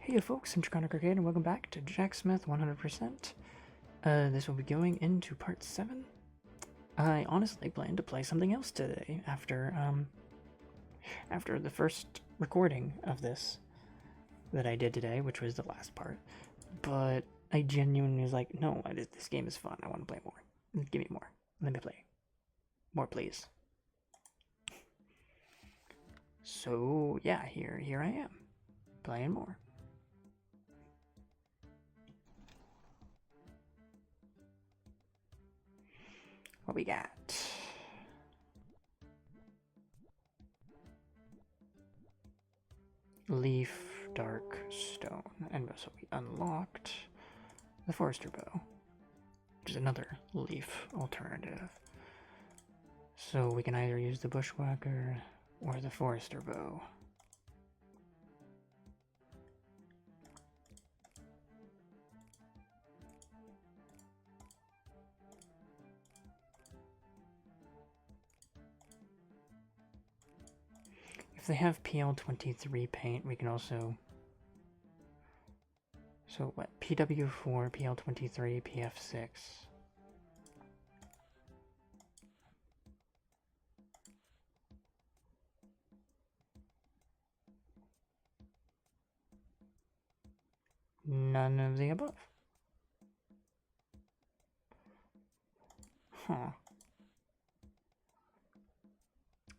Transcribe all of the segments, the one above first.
Hey folks, I'm Draconic Arcade and welcome back to Jacksmith 100%. This will be going into part 7. I honestly plan to play something else today after the first recording of this that I did today, which was the last part. But I genuinely was like, no, this game is fun. I want to play more. Give me more. Let me play. More, please. So yeah, here I am, playing more. What we got? Leaf, dark, stone. And so we unlocked the Forester Bow, which is another leaf alternative. So we can either use the Bushwhacker or the Forester Bow. If they have PL23 paint, we can also... So what? PW4, PL23, PF6. None of the above. Huh.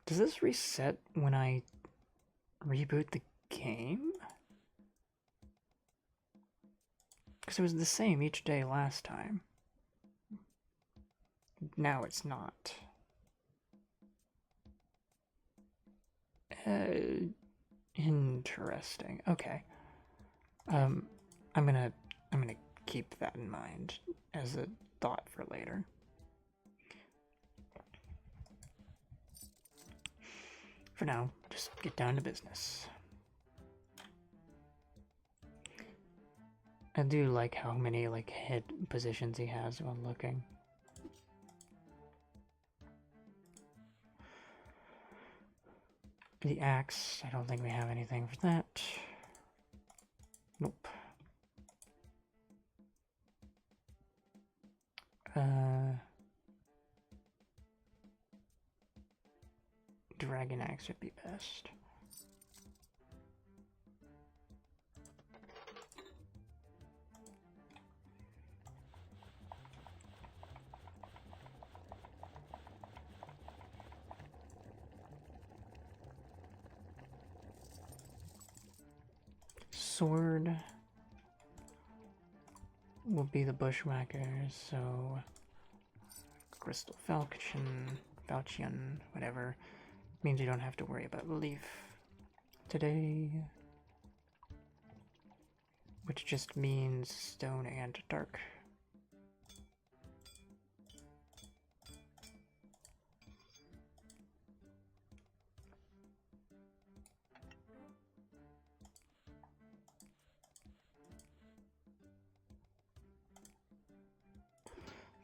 Does this reset when I reboot the game? Because it was the same each day last time. Now it's not. Interesting. Okay. I'm gonna keep that in mind as a thought for later. For now, just get down to business. I do like how many head positions he has while looking. The axe, I don't think we have anything for that. Nope. Dragon axe would be best. Sword will be the Bushwhacker, so Crystal Falchion, whatever. Means you don't have to worry about leaf today. Which just means stone and dark.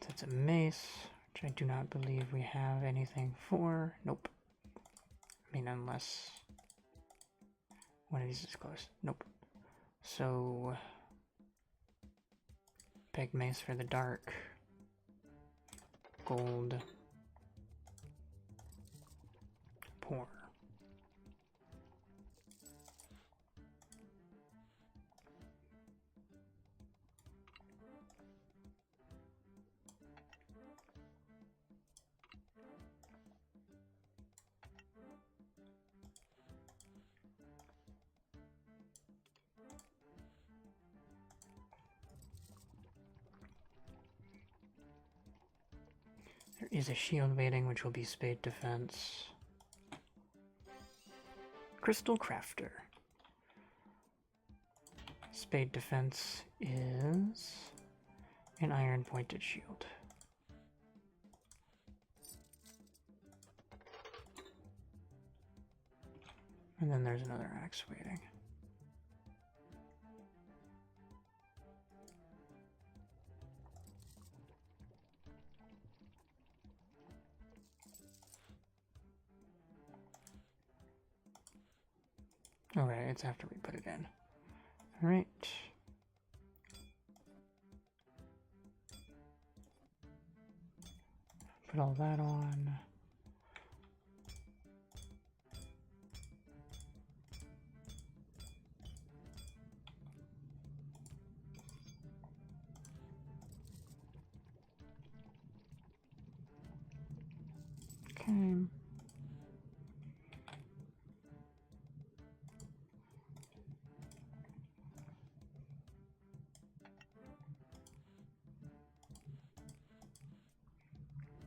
That's a mace, which I do not believe we have anything for. Nope. I mean, unless one of these is close. Nope. So, big mace for the dark. Gold. Poor. There is a shield waiting, which will be spade defense. Crystal Crafter. Spade defense is an iron pointed shield. And then there's another axe waiting. Okay, it's after we put it in. Alright. Put all that on. Okay.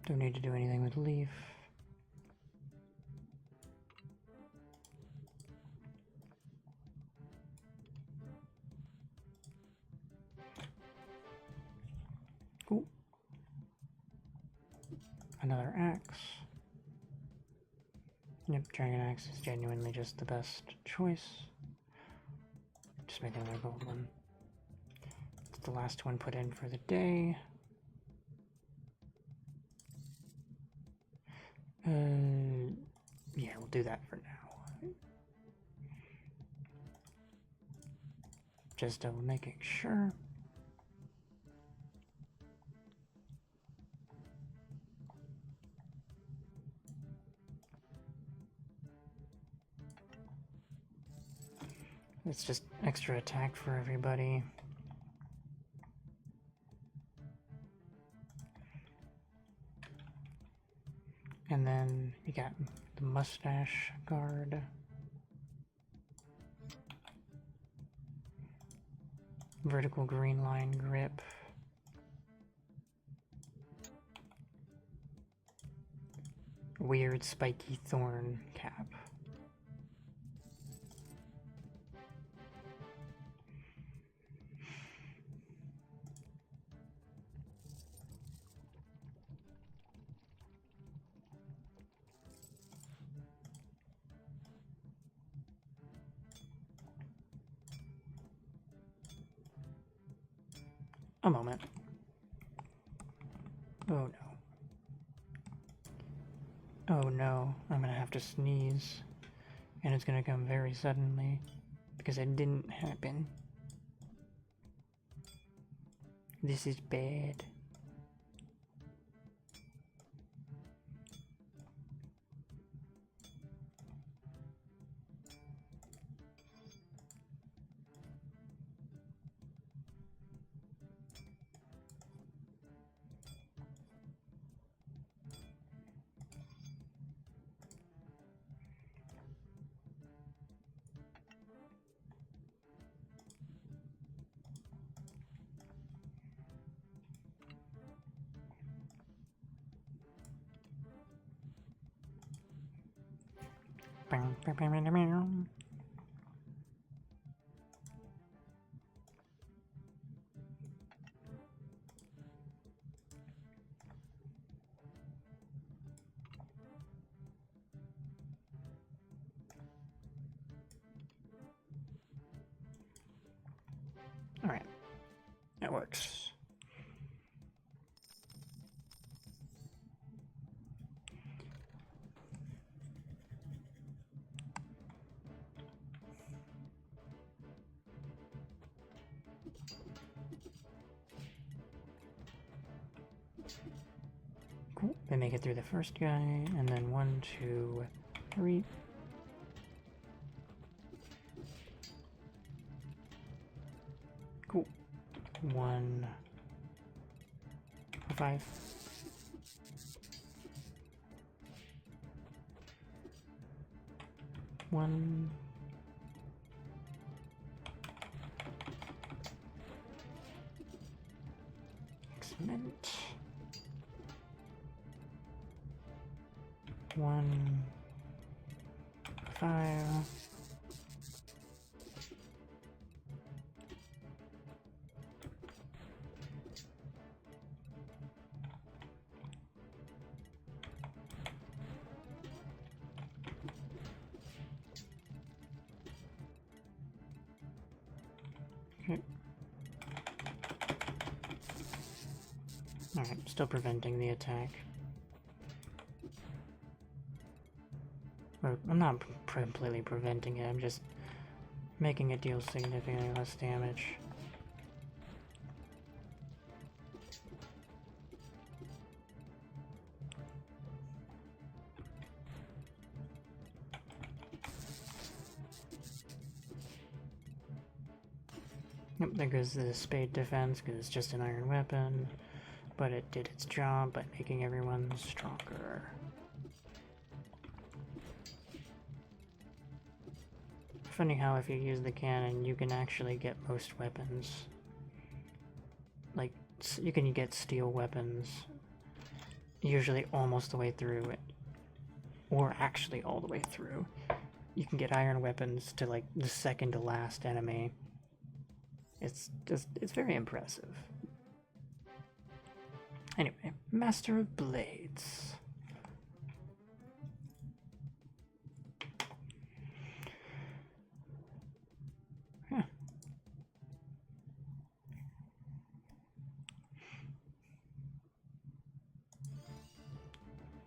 Don't need to do anything with leaf. Cool. Another axe. Yep, dragon axe is genuinely just the best choice. Just make another gold one. It's the last one put in for the day. Yeah, we'll do that for now. Just double making sure. It's just extra attack for everybody. And then you got the mustache guard. Vertical green line grip. Weird spiky thorn cap. A moment. Oh no. Oh no, I'm gonna have to sneeze. And it's gonna come very suddenly. Because it didn't happen. This is bad. Alright, that works. Cool. They make it through the first guy, and then 1, 2, 3. Cool. 1, 5. 1. Excellent. 1, 5. Okay. Alright, still preventing the attack. Or, I'm not completely preventing it, I'm just making it deal significantly less damage. Yep, there goes the spade defense, because it's just an iron weapon, but it did its job by making everyone stronger. Funny how if you use the cannon, you can actually get most weapons. Like, you can get steel weapons, usually almost the way through it, or actually all the way through. You can get iron weapons to, like, the second to last enemy. It's very impressive. Anyway, Master of Blades. Huh.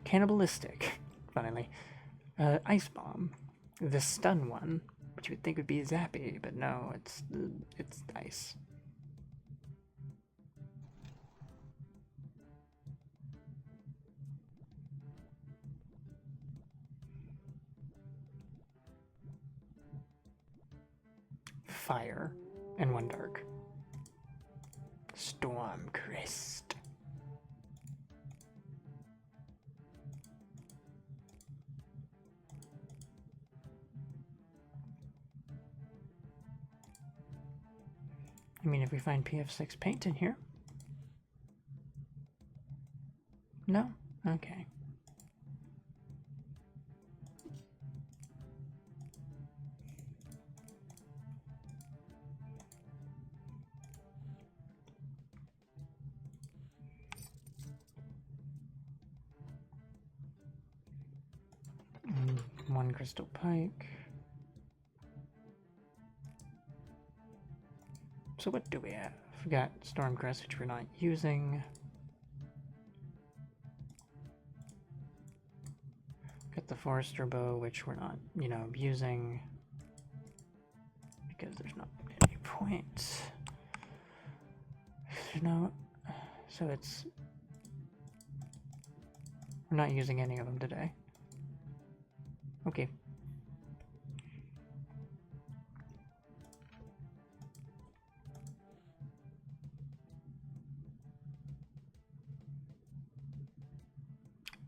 Cannibalistic, finally. Ice Bomb. The stun one, which you would think would be zappy, but no, it's ice. Fire and one dark. Storm Crest. I mean, if we find PF6 paint in here. No? Okay. One crystal pike. So what do we have? We got Stormcrest, which we're not using. Got the Forester bow, which we're not, using because there's not any point. So we're not using any of them today. Okay.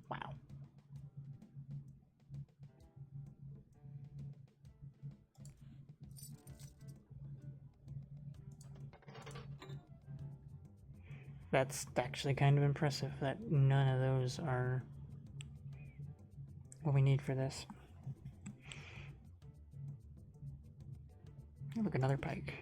Wow. That's actually kind of impressive that none of those are what we need for this. Oh, look, another pike.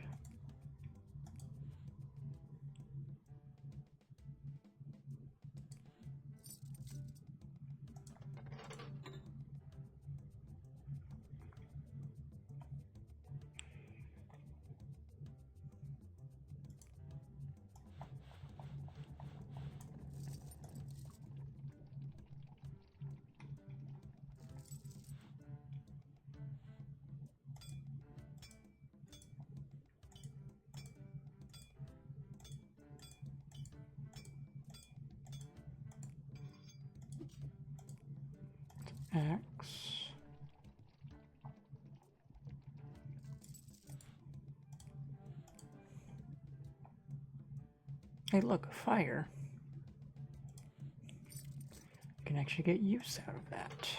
Axe. Hey, look, fire. You can actually get use out of that.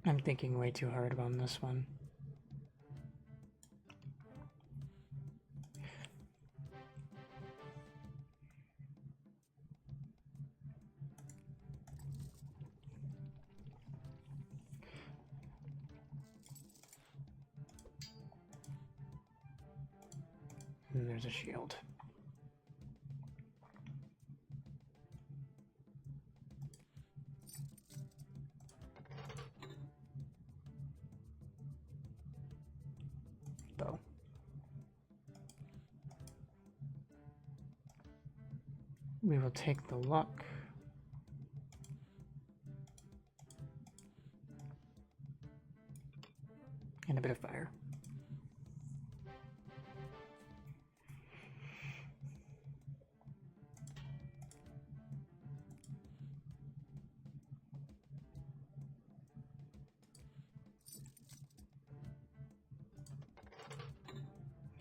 I'm thinking way too hard on this one. And there's a shield. Bow. We will take the luck. And a bit of fire.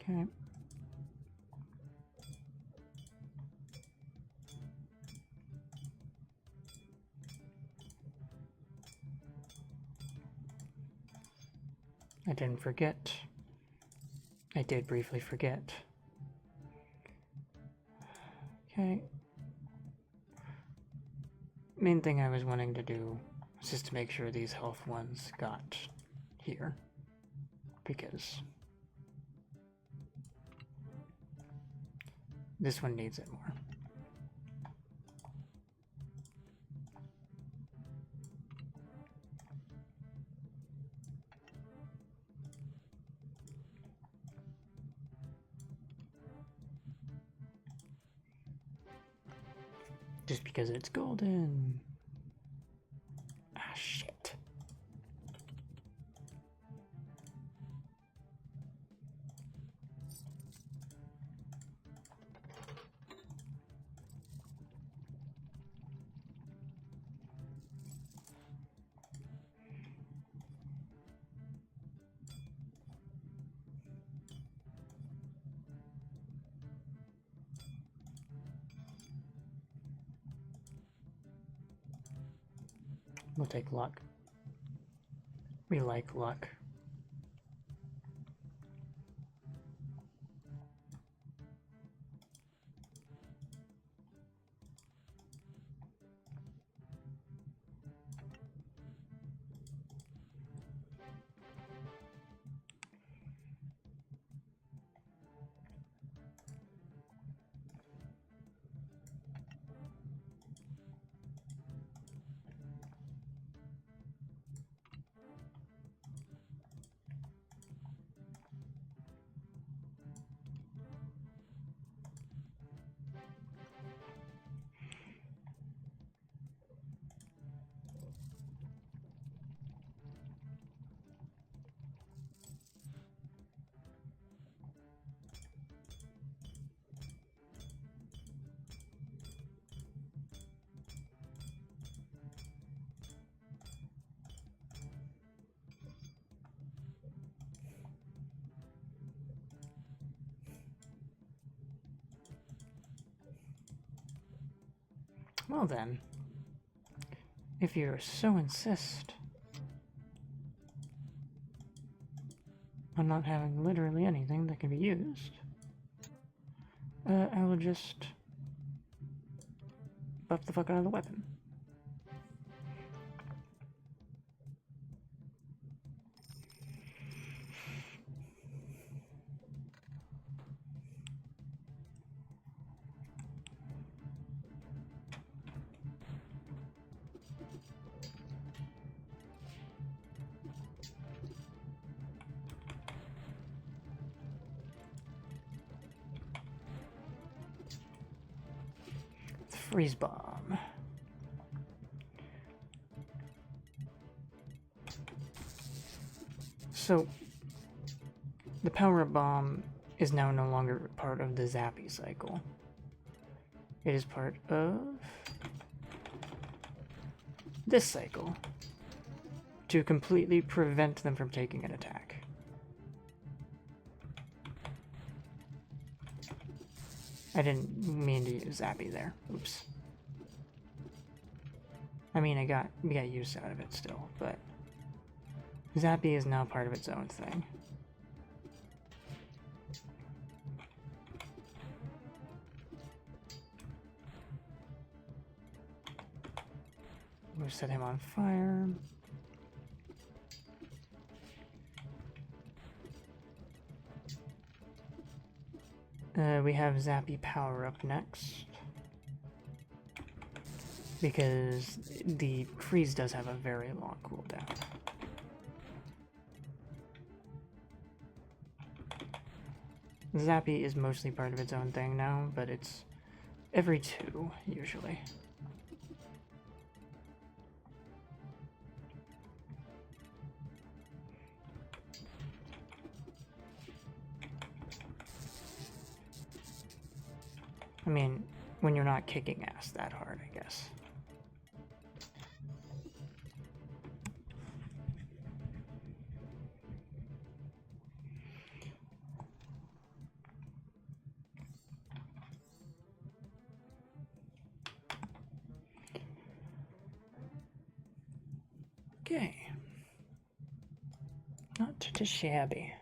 Okay. I didn't forget. I did briefly forget. Okay. Main thing I was wanting to do was just to make sure these health ones got here. Because this one needs it more. Just because it's golden. Ah, shit. We'll take luck. We like luck. Well then, if you so insist on not having literally anything that can be used, I will just buff the fuck out of the weapon. Freeze bomb. So, the power-up bomb is now no longer part of the zappy cycle. It is part of this cycle to completely prevent them from taking an attack. I didn't mean to use zappy there. Oops. I mean, we got use out of it still, but Zappy is now part of its own thing. We'll set him on fire. We have Zappy power up next. Because the freeze does have a very long cooldown. Zappy is mostly part of its own thing now, but it's every 2, usually. I mean, when you're not kicking ass that hard, I guess. Okay. Not too shabby.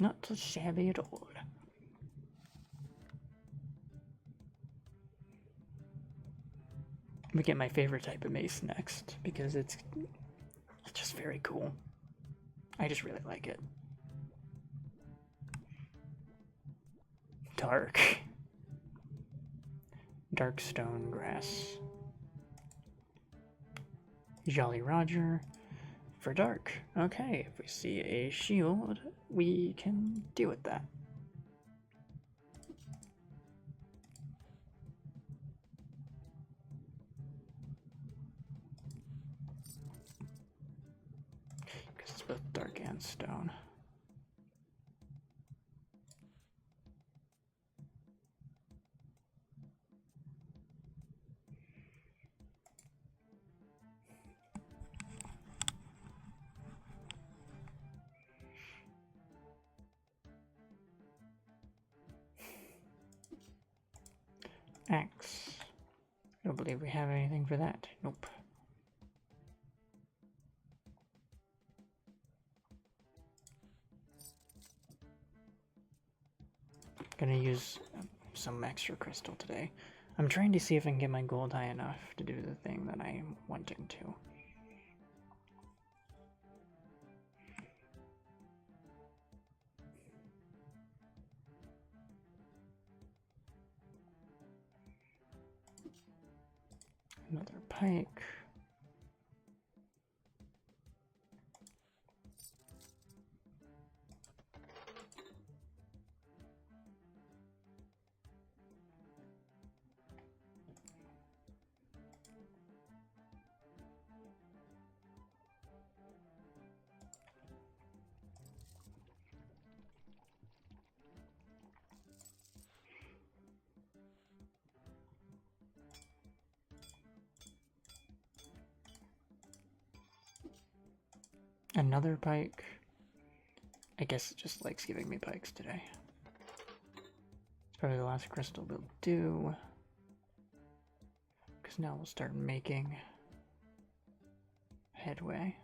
Not too shabby at all. We get my favorite type of mace next, because it's just very cool. I just really like it. Dark. Dark stone grass. Jolly Roger. For dark. Okay, if we see a shield, we can deal with that. Because it's both dark and stone. Axe. I don't believe we have anything for that. Nope. Gonna use some extra crystal today. I'm trying to see if I can get my gold high enough to do the thing that I'm wanting to. Another pike. Another pike. I guess it just likes giving me pikes today. It's probably the last crystal we'll do. Because now we'll start making headway.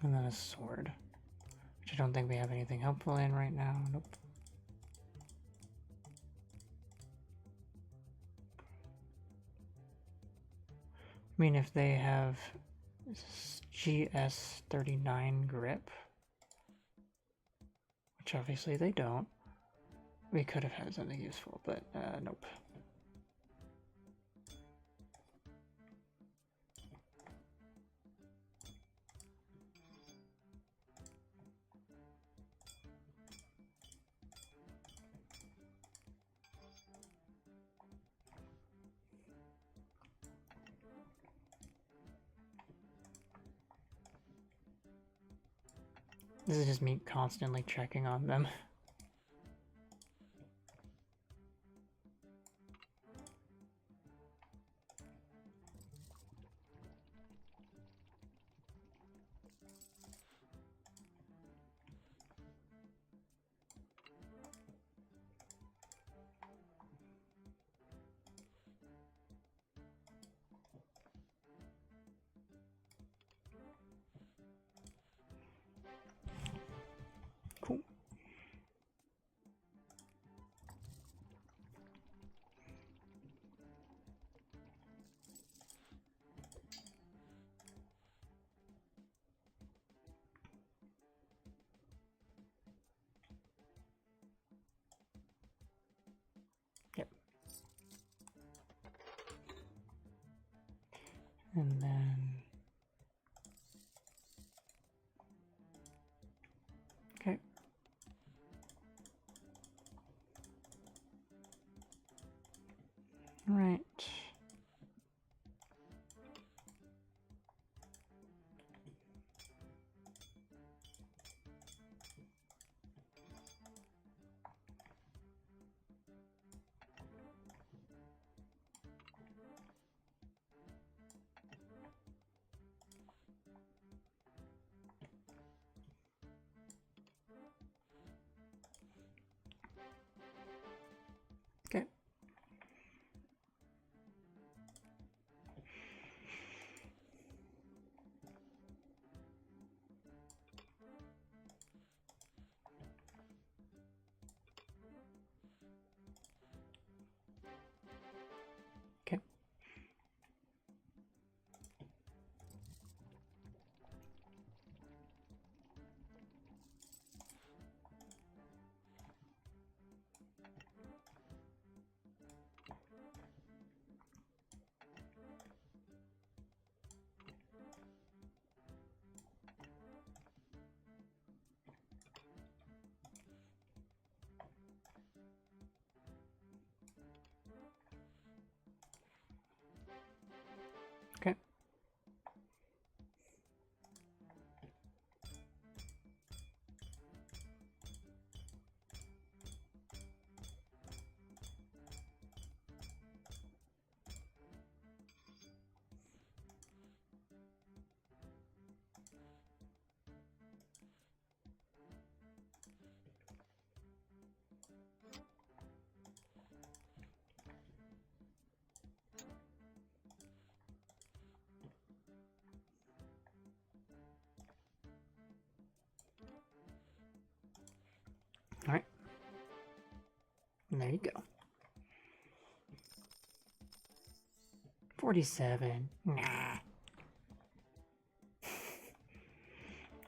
And then a sword, which I don't think we have anything helpful in right now. Nope. I mean, if they have GS39 grip, which obviously they don't, we could have had something useful, but nope. This is just me constantly checking on them. Cool. Yep. And then... Okay. Right. Okay. Okay. Okay. All right. And there you go. 47. Nah.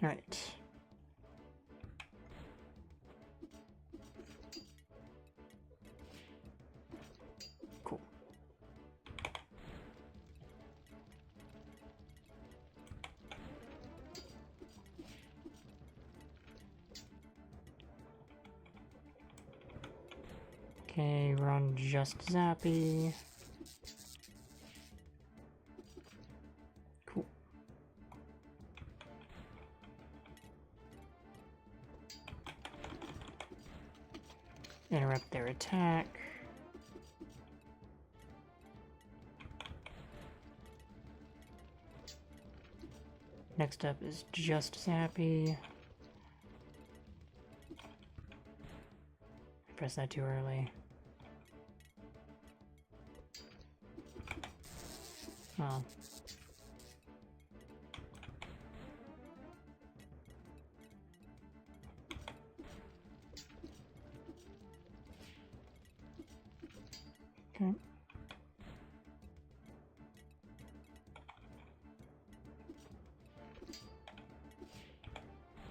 All right. Cool. Okay, we're on just Zappy. Cool. Interrupt their attack. Next up is just Zappy. Press that too early. Oh.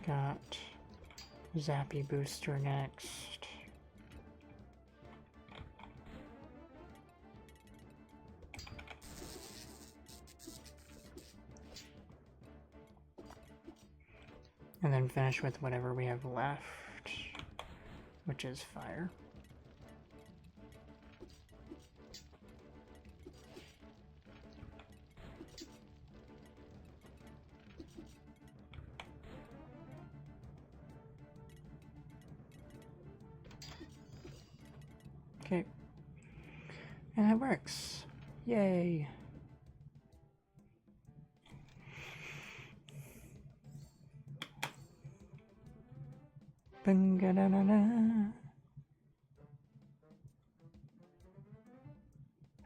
Got Zappy Booster next. And then finish with whatever we have left, which is fire. Okay. And it works. Yay. Bing-ga-da-da-da.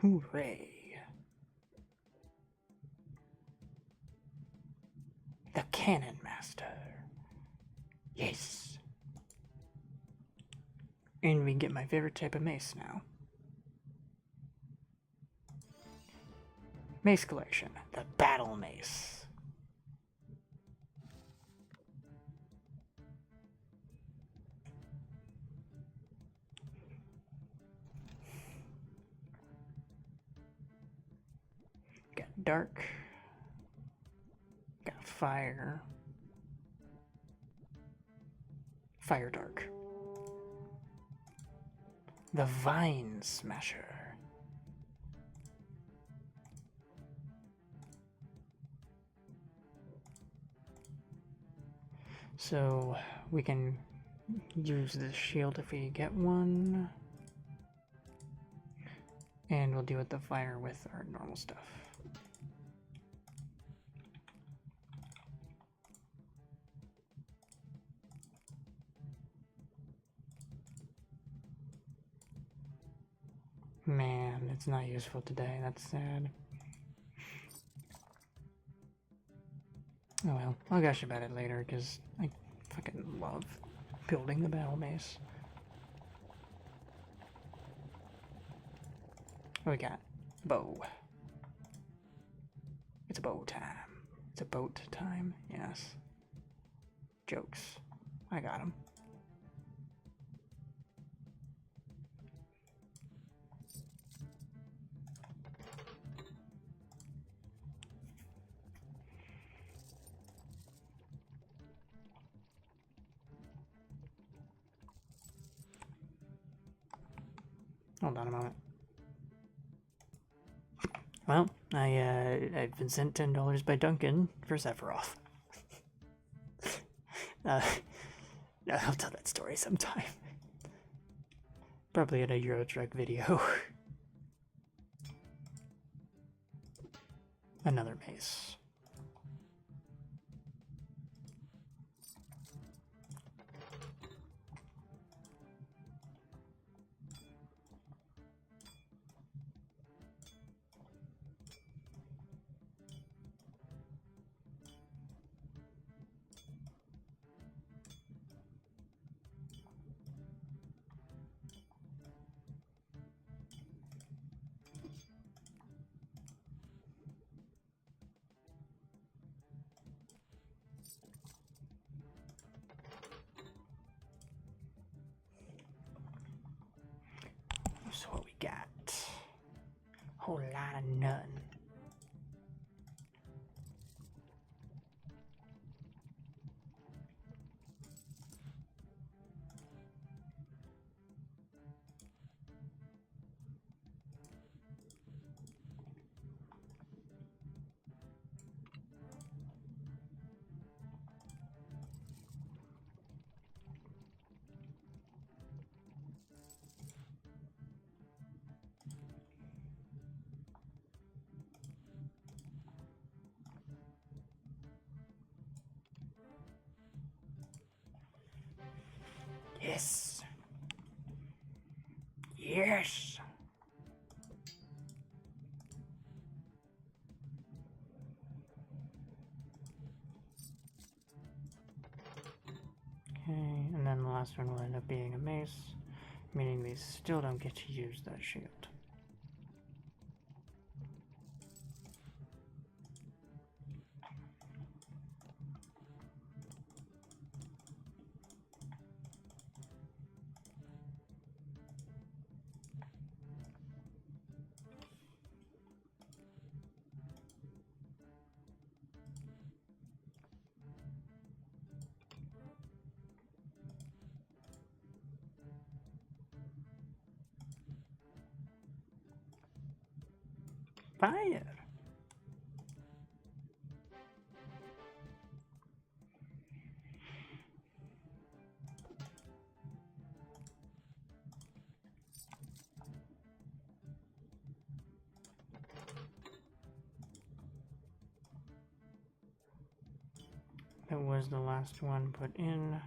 Hooray. The Cannon Master. Yes. And we get my favorite type of mace now. Mace collection. The Battle Mace. Got dark. Got fire. Fire dark. The Vine Smasher. So we can use this shield if we get one. And we'll deal with the fire with our normal stuff. Man, it's not useful today. That's sad. Oh well, I'll gush about it later because I fucking love building the battle mace. What we got? Bow. It's a bow time. It's a boat time, yes. Jokes. I got him. Hold on a moment. Well, I've been sent $10 by Duncan for Sephiroth. I'll tell that story sometime. Probably in a Euro Truck video. Another mace. So what we got? Whole lot of none. Yes. Yes. Okay, and then the last one will end up being a mace, meaning we still don't get to use that shield. Fire! That was the last one put in.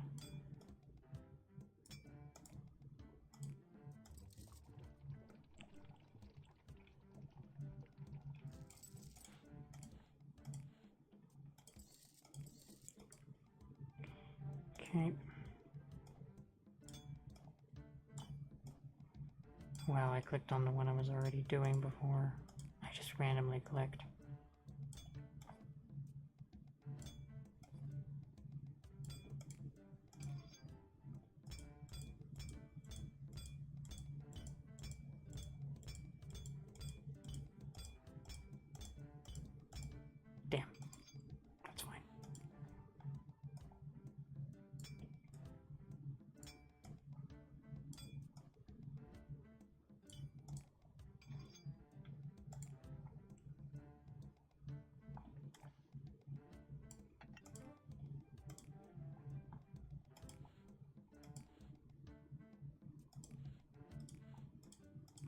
Okay. Wow, I clicked on the one I was already doing before. I just randomly clicked. Damn. That's fine.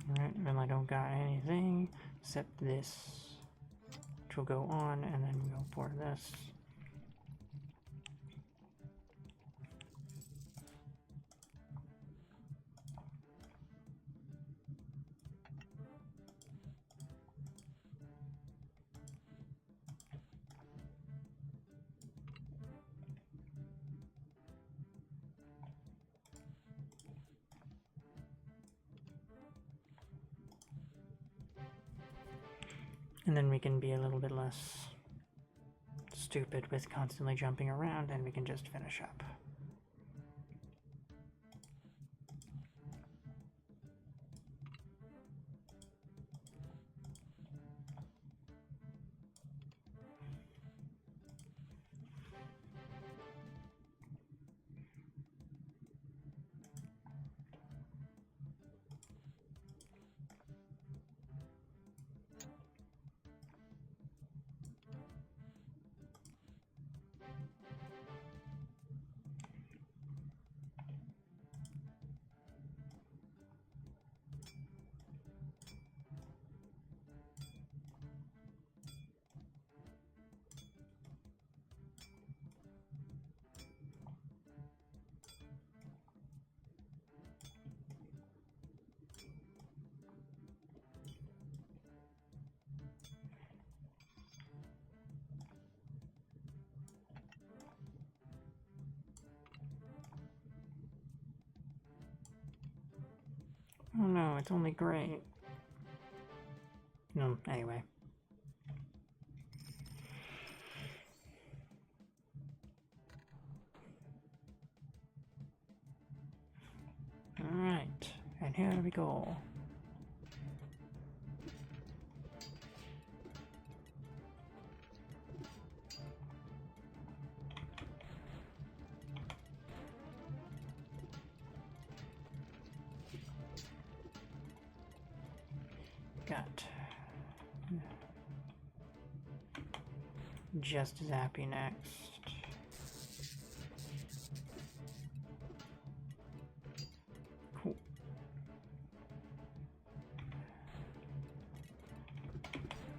Alright, then I don't got anything except this, which will go on, and then we'll go for this. And then we can be a little bit less stupid with constantly jumping around, and we can just finish up. Oh no, it's only gray. No, anyway. Alright, and here we go. Got just as happy next. Cool.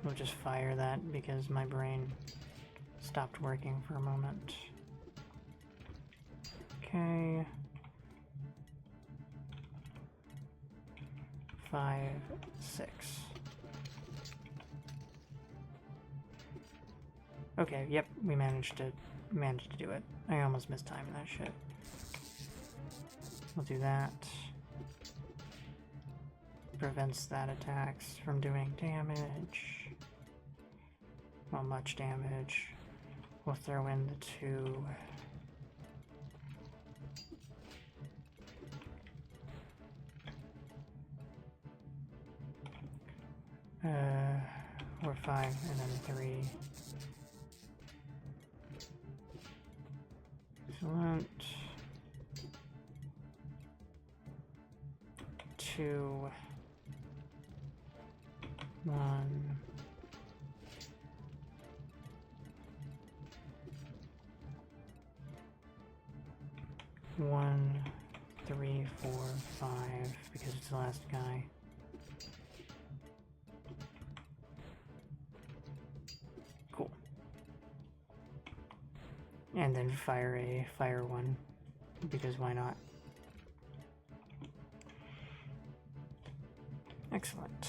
We'll just fire that because my brain stopped working for a moment. Okay. 5, 6. Okay, yep, we managed to do it. I almost mistimed that shit. We'll do that. Prevents that attacks from doing damage. Well, much damage. We'll throw in the 2. Or 5, and then 3. Excellent. 2, 1. 1, 3, 4, 5, because it's the last guy. Cool. And then fire a fire one, because why not? Excellent.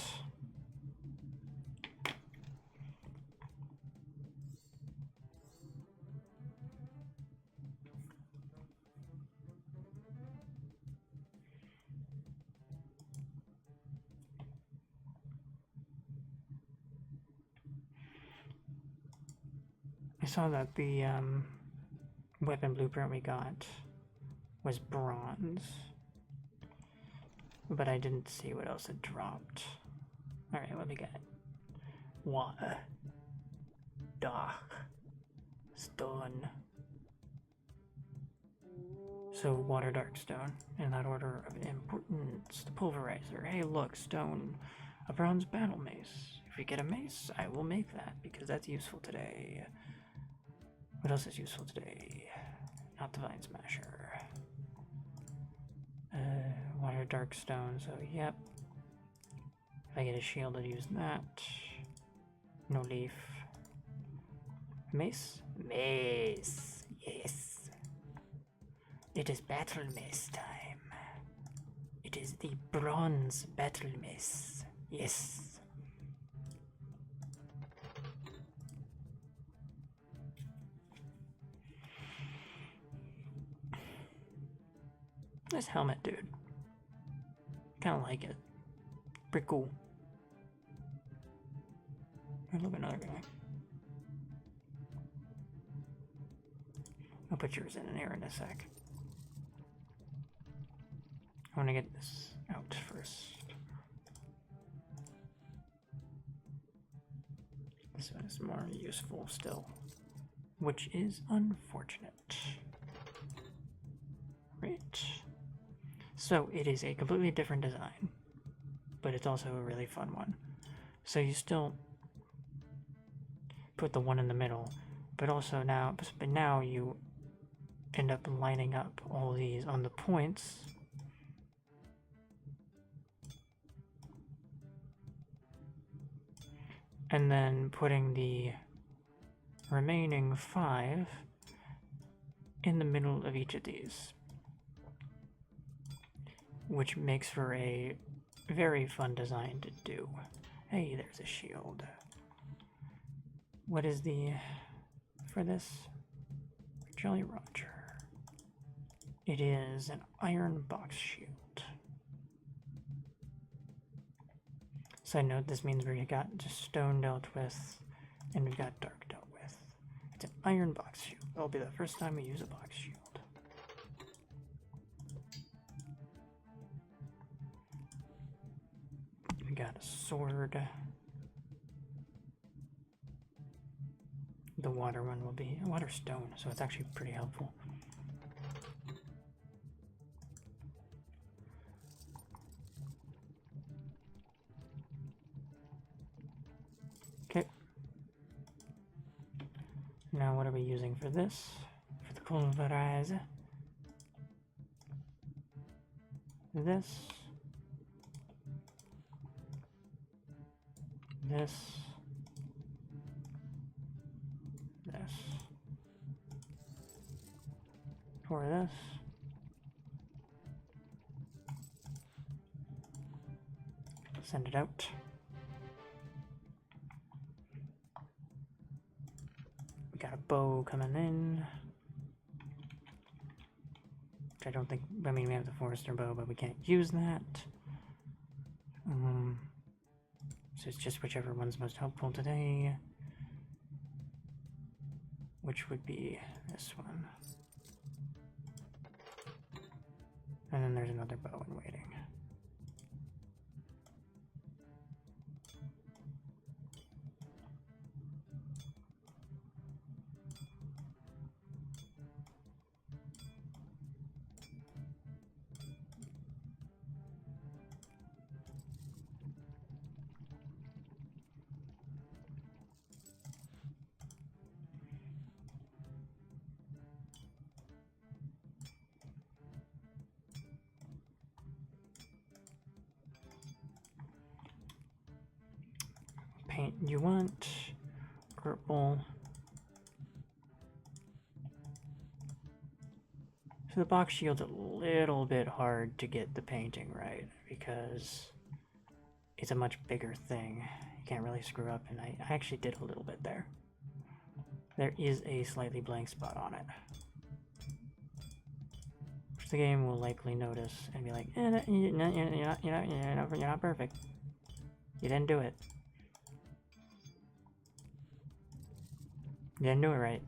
I saw that the weapon blueprint we got was bronze, but I didn't see what else it dropped. Alright, what we got? Water, dark, stone. So water, dark, stone, in that order of importance. The pulverizer. Hey look, stone. A bronze battle mace. If we get a mace, I will make that, because that's useful today. What else is useful today? Not the Vine Smasher. Water, dark, stone, so yep. If I get a shield, I'll use that. No leaf. Mace? Mace! Yes! It is battle mace time. It is the bronze battle mace. Yes! Nice helmet, dude. Kinda like it. Pretty cool. Hey, look, another guy. I'll put yours in an air in a sec. I want to get this out first. This one is more useful still, which is unfortunate. Right. So it is a completely different design, but it's also a really fun one. So you still put the one in the middle, but also now you end up lining up all these on the points. And then putting the remaining 5 in the middle of each of these, which makes for a very fun design to do. Hey, there's a shield. What is the for this? Jolly Roger. It is an iron box shield. Side note, this means we got just stone dealt with, and we've got dark dealt with. It's an iron box shield. It'll be the first time we use a box shield. We got a sword. The water one will be water stone, so it's actually pretty helpful. Okay. Now what are we using for this? For the pulverizer. This. This. This. For this. Send it out. We got a bow coming in. Which I don't think, I mean, we have the Forester bow, but we can't use that. So it's just whichever one's most helpful today. Which would be this one. And then there's another bow in waiting. paint you want. Purple. So the box shield's a little bit hard to get the painting right because it's a much bigger thing. You can't really screw up, and I actually did a little bit there. There is a slightly blank spot on it, which the game will likely notice and be like, you're not perfect. You didn't do it. You didn't do it right.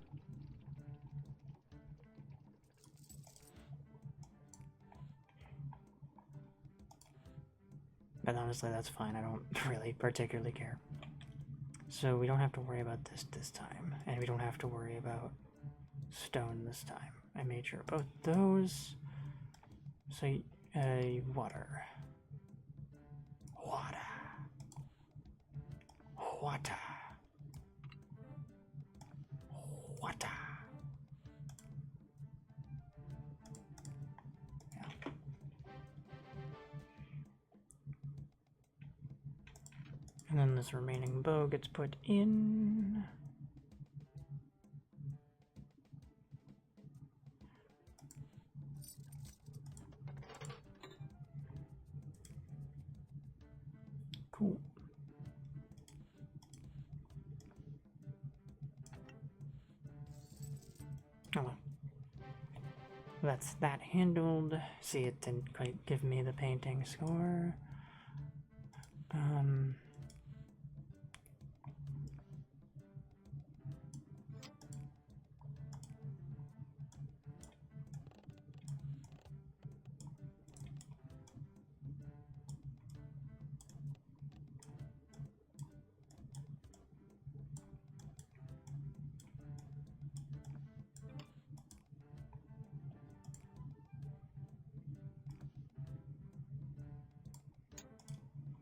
But honestly, that's fine. I don't really particularly care. So we don't have to worry about this time. And we don't have to worry about stone this time. I made sure both those. So, water. Water. Water. Water. Yeah. And then this remaining bow gets put in. Cool. Oh well. That's that handled. See, it didn't quite give me the painting score.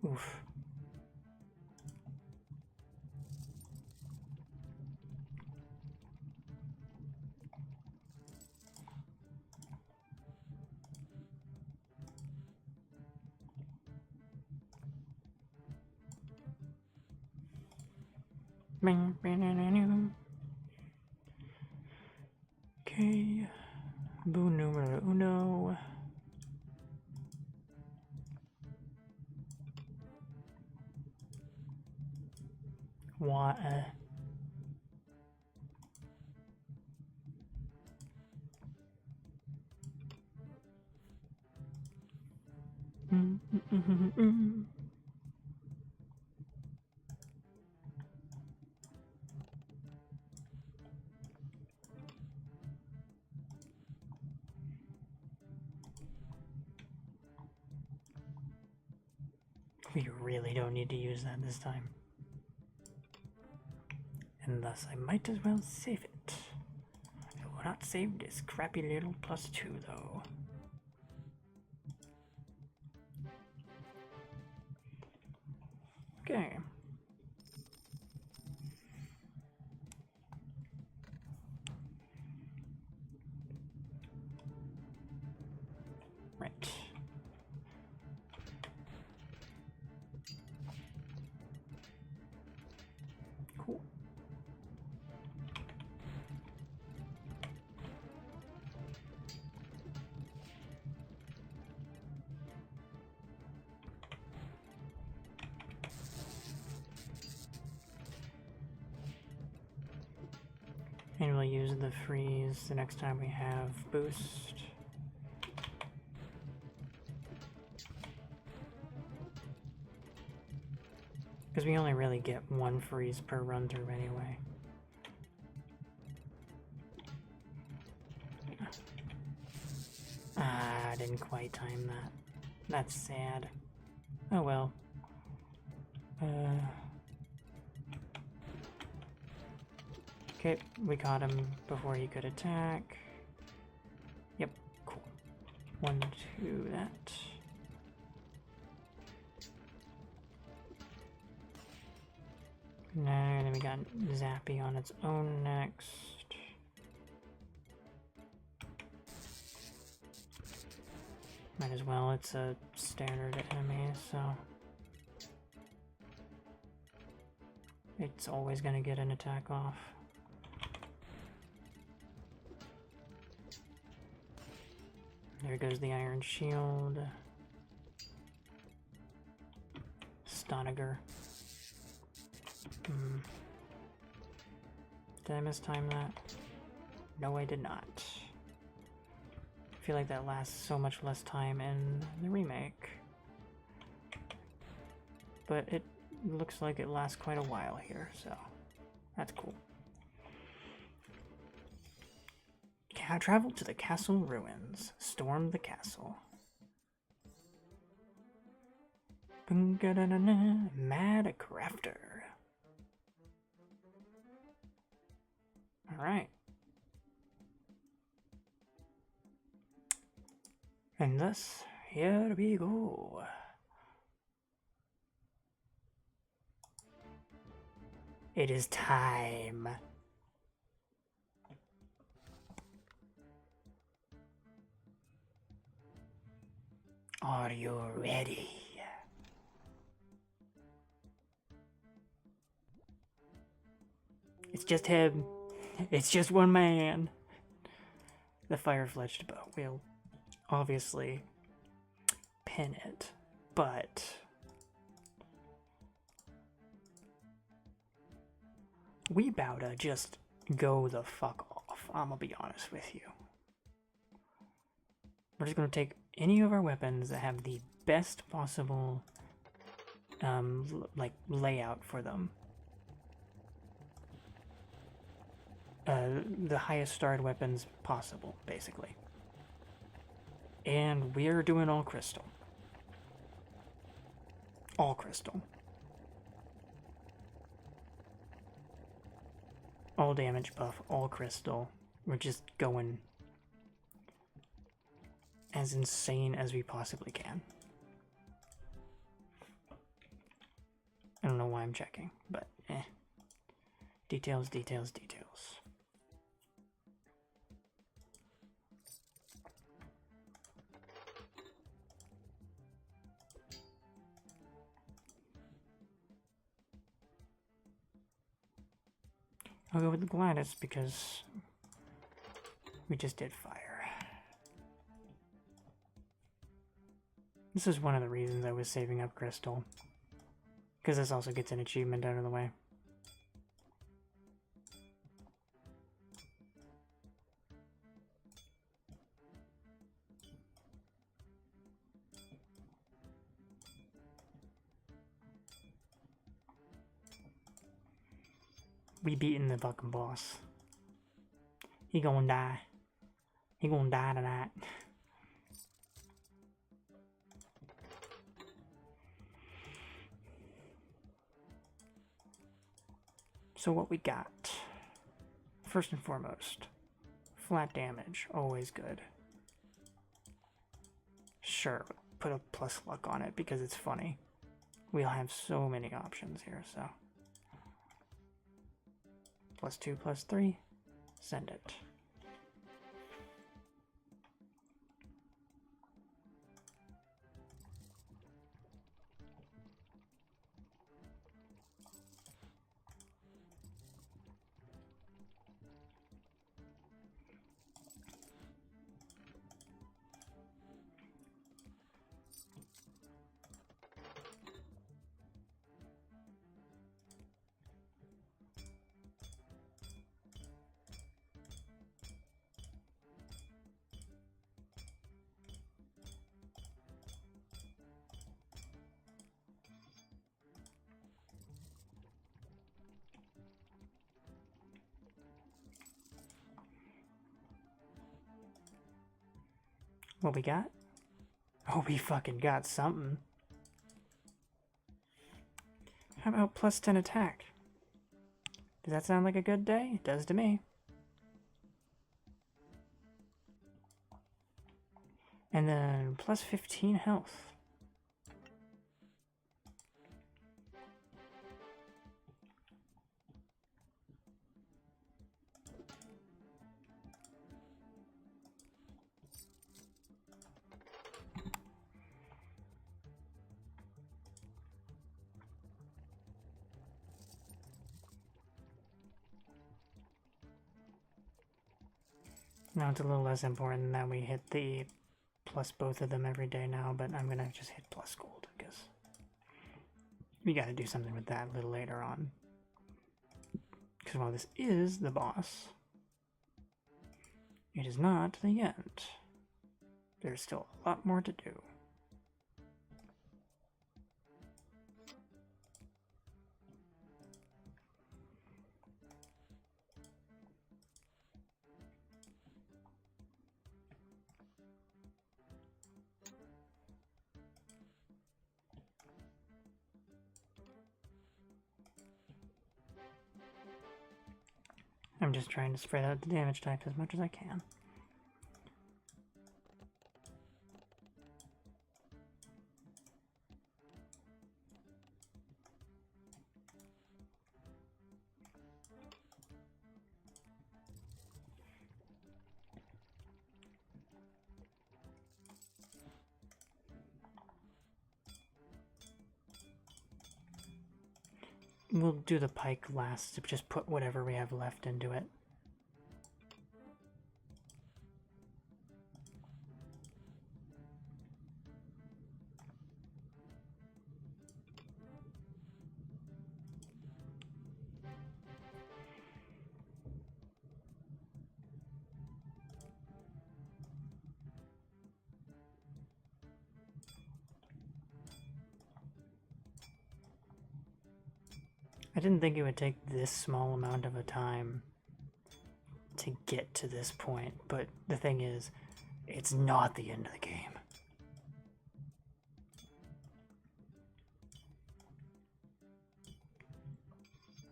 Oof. Okay. Boo numero uno. Water. We really don't need to use that this time. And thus I might as well save it. I will not save this crappy little +2 though. Okay. Right. Cool. And we'll use the freeze the next time we have boost. Because we only really get one freeze per run through anyway. Ah, I didn't quite time that. That's sad. Oh well. Okay, we caught him before he could attack. Yep, cool. 1, 2, that. And then we got Zappy on its own next. Might as well, it's a standard enemy, so. It's always gonna get an attack off. There goes the Iron Shield. Stoniger. Did I mistime that? No, I did not. I feel like that lasts so much less time in the remake. But it looks like it lasts quite a while here, so that's cool. Travel to the castle ruins. Storm the castle. Mad Crafter. Alright. And thus, here we go. It is time. Are you ready? It's just him. It's just one man. The fire-fledged bow will obviously pin it, but we bout to just go the fuck off. I'm gonna be honest with you. We're just gonna take any of our weapons that have the best possible like layout for them. The highest starred weapons possible, basically. And we're doing all crystal. All crystal. All damage buff, all crystal. We're just going as insane as we possibly can. I don't know why I'm checking, but eh. Details, details, details. I'll go with the Gladys because we just did fire. This is one of the reasons I was saving up crystal. Because this also gets an achievement out of the way. We beating the fucking boss. He gonna die. He gonna die tonight. So what we got? First and foremost, flat damage, always good. Sure, put a plus luck on it because it's funny. We'll have so many options here, so. +2, +3, send it. What we got? Oh, we fucking got something. How about +10 attack? Does that sound like a good day? It does to me. And then +15 health. Now it's a little less important that we hit the plus both of them every day now, but I'm gonna just hit plus gold because we gotta do something with that a little later on. Because while this is the boss, it is not the end. There's still a lot more to do. I'm just trying to spread out the damage types as much as I can. We'll do the pike last, just put whatever we have left into it. I didn't think it would take this small amount of a time to get to this point, but the thing is, it's not the end of the game.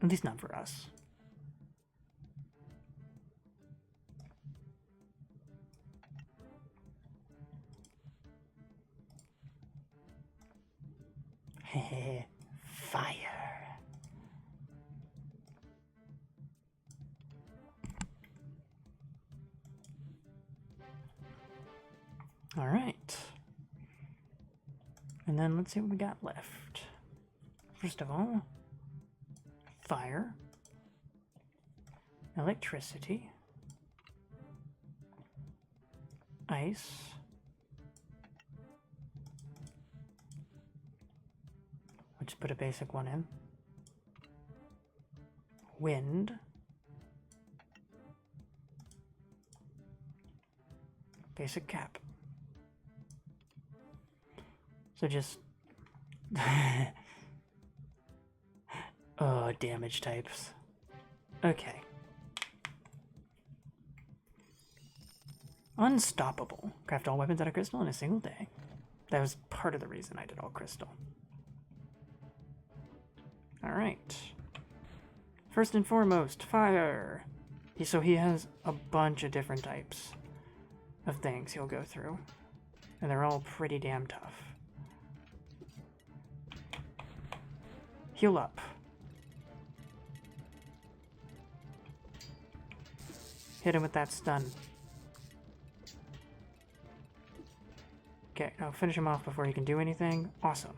At least not for us. Hehe, fire. All right. And then let's see what we got left. First of all, fire, electricity, ice, we'll just put a basic one in, wind, basic cap. So just oh, damage types. Okay. Unstoppable. Craft all weapons out of crystal in a single day. That was part of the reason I did all crystal. Alright. First and foremost, fire. So he has a bunch of different types of things he'll go through. And they're all pretty damn tough. Heal up. Hit him with that stun. Okay, now finish him off before he can do anything. Awesome.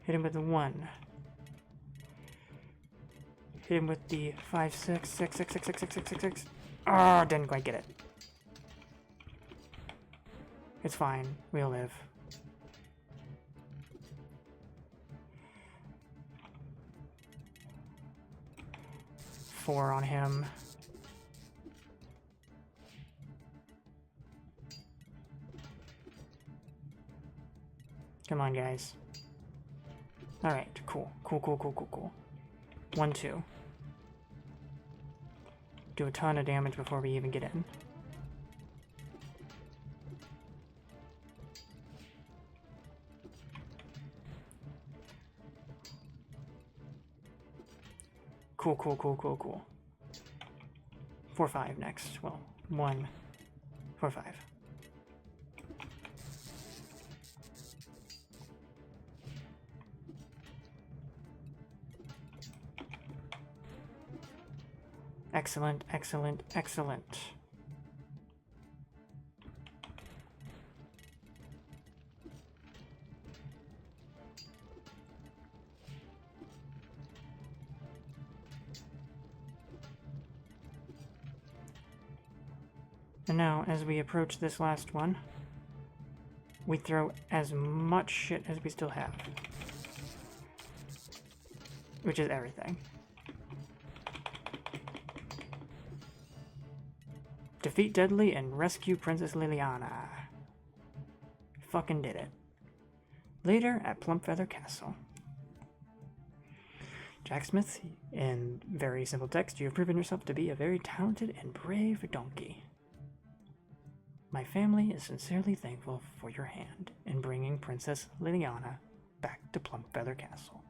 Hit him with the 1. Hit him with the 5, 6, 6, 6, 6, 6, 6, 6, 6, 6. Oh, didn't quite get it. It's fine. We'll live. Four on him. Come on, guys. Alright, cool. Cool. 1, 2. Do a ton of damage before we even get in. Cool. 4, 5 next. Well, 1, 4, 5. Excellent. And now, as we approach this last one, we throw as much shit as we still have. Which is everything. Defeat Deadly and rescue Princess Liliana. Fucking did it. Later at Plumpfeather Castle. Jacksmith, in very simple text, you have proven yourself to be a very talented and brave donkey. My family is sincerely thankful for your hand in bringing Princess Liliana back to Plumpfeather Castle.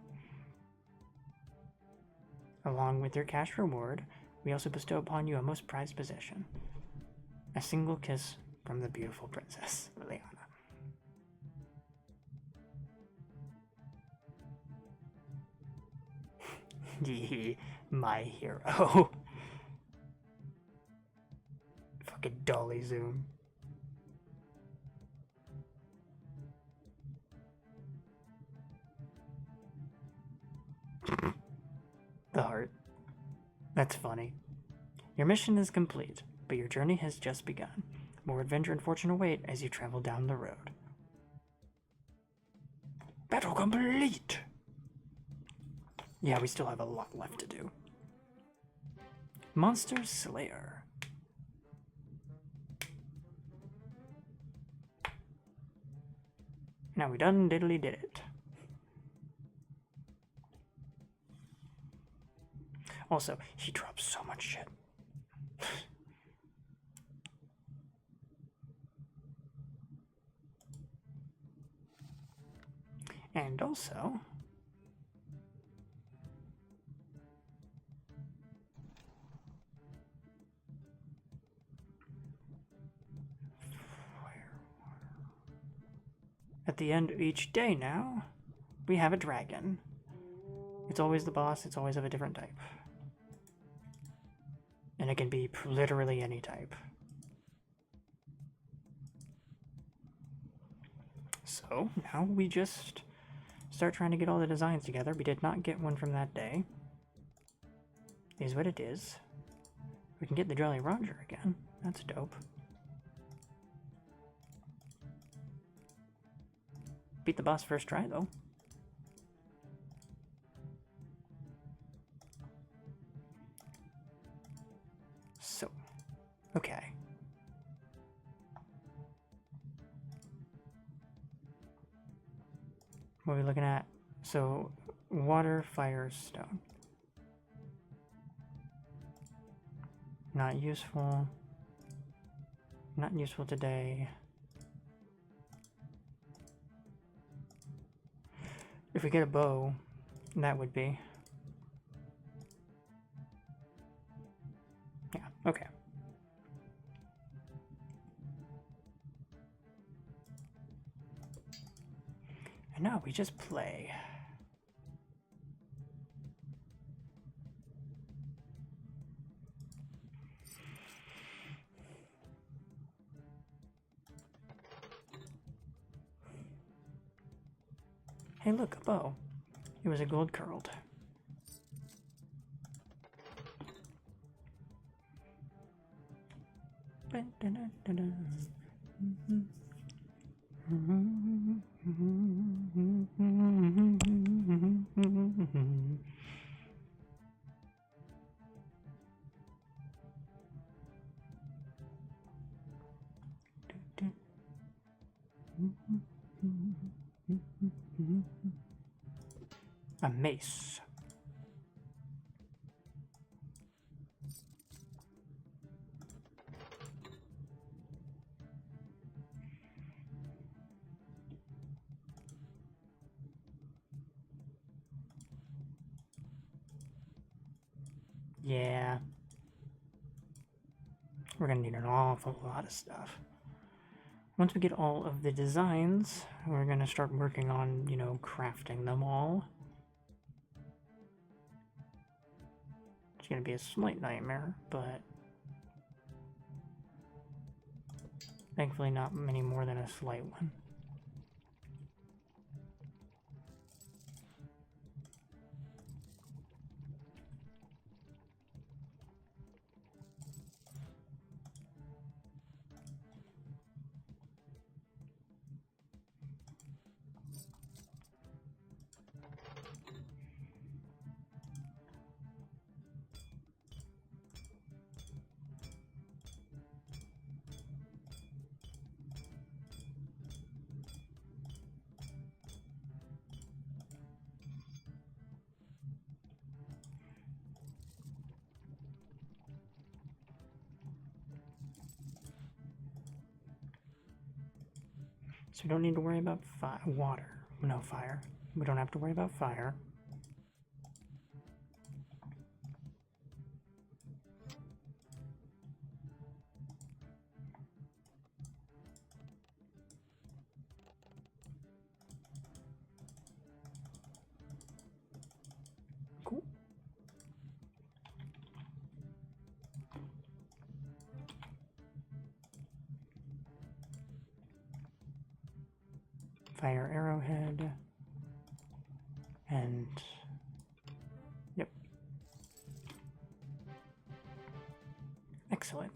Along with your cash reward, we also bestow upon you a most prized possession. A single kiss from the beautiful Princess Liliana. Yee, my hero. Fucking dolly zoom. The heart. That's funny. Your mission is complete, but your journey has just begun. More adventure and fortune await as you travel down the road. Battle complete! Yeah, we still have a lot left to do. Monster Slayer. Now we done diddly did it. Also, he drops so much shit. And also, at the end of each day now, we have a dragon. It's always the boss, it's always of a different type. And it can be literally any type. So, now we just start trying to get all the designs together. We did not get one from that day. Is what it is. We can get the Jolly Roger again. That's dope. Beat the boss first try, though. So, okay. What are we looking at? So, water, fire, stone. Not useful. Not useful today. If we get a bow, that would be. Yeah, okay. And now we just play. Hey, look, a bow. It was a gold curled. A mace. Yeah. We're gonna need an awful lot of stuff. Once we get all of the designs, we're gonna start working on, you know, crafting them all. It's gonna be a slight nightmare, but thankfully not many more than a slight one. So we don't need to worry about water. No, fire. We don't have to worry about fire. Cool. Fire arrowhead. And yep. Excellent.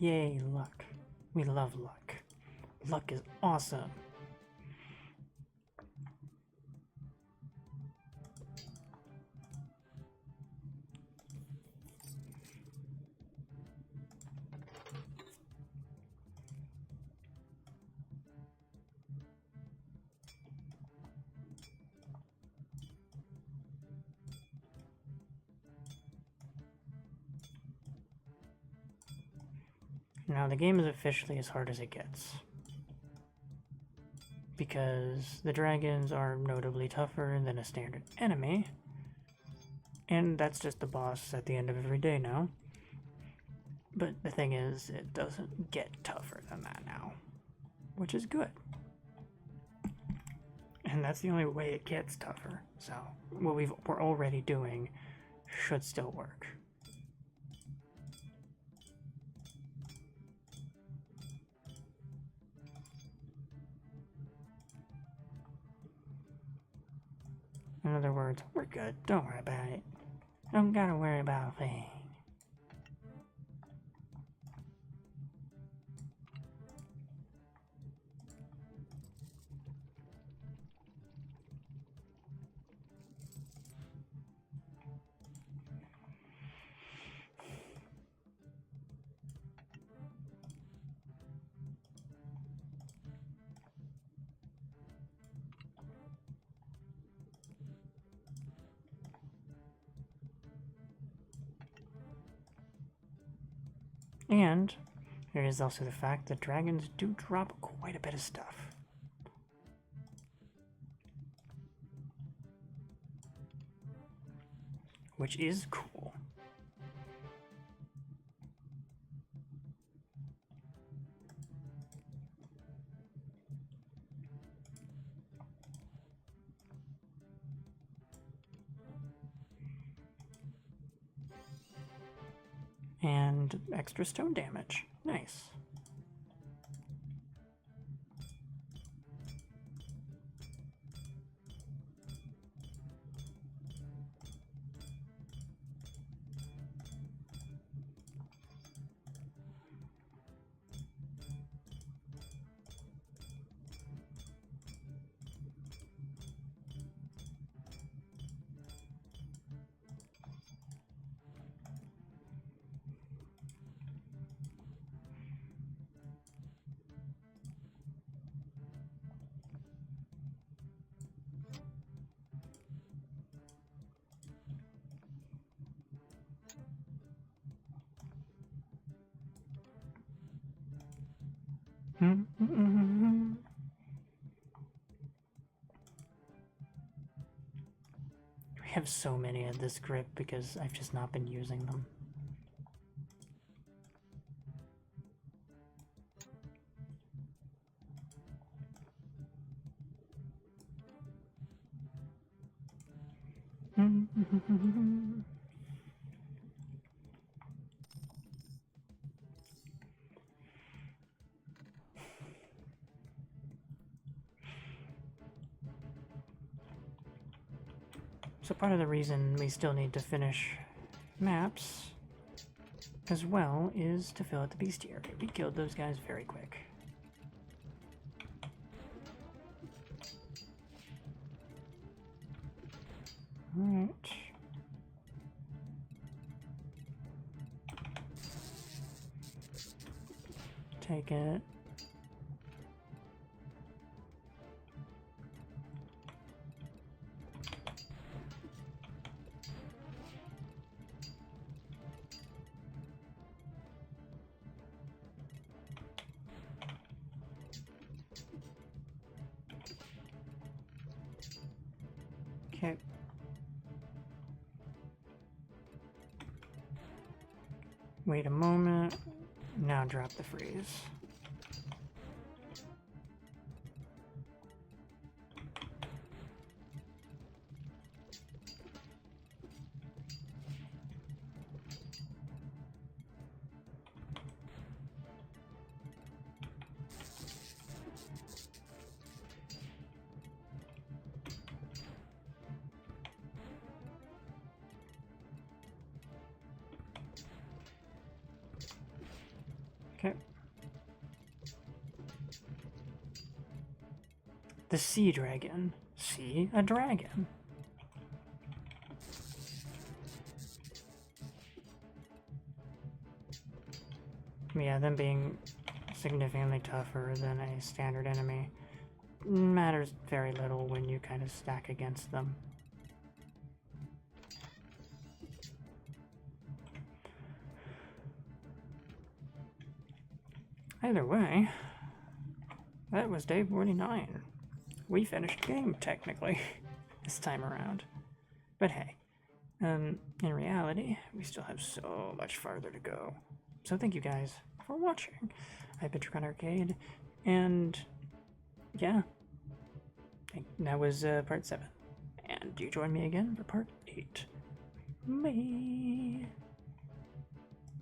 Yay, luck. We love luck. Luck is awesome. Now the game is officially as hard as it gets, because the dragons are notably tougher than a standard enemy, and that's just the boss at the end of every day now. But the thing is, it doesn't get tougher than that now, which is good. And that's the only way it gets tougher, so what we're already doing should still work. In other words, we're good. Don't worry about it. Don't gotta worry about a thing. And there is also the fact that dragons do drop quite a bit of stuff. Which is cool. And extra stone damage. Nice. We have so many of this grip because I've just not been using them. So part of the reason we still need to finish maps as well is to fill out the bestiary. We killed those guys very quick. Alright. Take it. Okay. Wait a moment. Now drop the freeze. Okay. The sea dragon. See a dragon. Yeah, them being significantly tougher than a standard enemy matters very little when you kind of stack against them. Either way, that was day 49. We finished the game, technically, this time around. But hey, in reality, we still have so much farther to go. So thank you guys for watching. I've been Tricon Arcade, and yeah, that was part 7. And do join me again for part 8. Bye!